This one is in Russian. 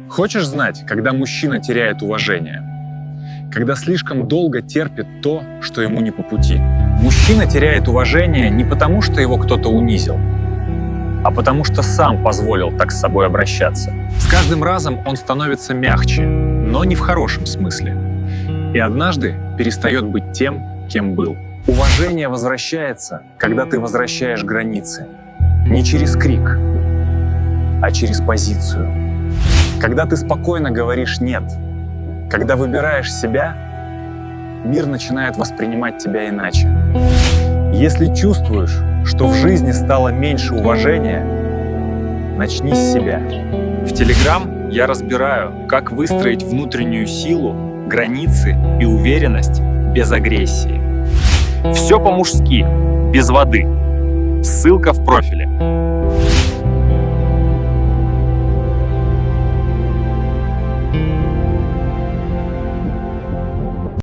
Хочешь знать, когда мужчина теряет уважение? Когда слишком долго терпит то, что ему не по пути. Мужчина теряет уважение не потому, что его кто-то унизил, а потому что сам позволил так с собой обращаться. С каждым разом он становится мягче, но не в хорошем смысле. И однажды перестает быть тем, кем был. Уважение возвращается, когда ты возвращаешь границы. Не через крик, а через позицию. Когда ты спокойно говоришь «нет», когда выбираешь себя, мир начинает воспринимать тебя иначе. Если чувствуешь, что в жизни стало меньше уважения, начни с себя. В Telegram я разбираю, как выстроить внутреннюю силу, границы и уверенность без агрессии. Все по-мужски, без воды. Ссылка в профиле.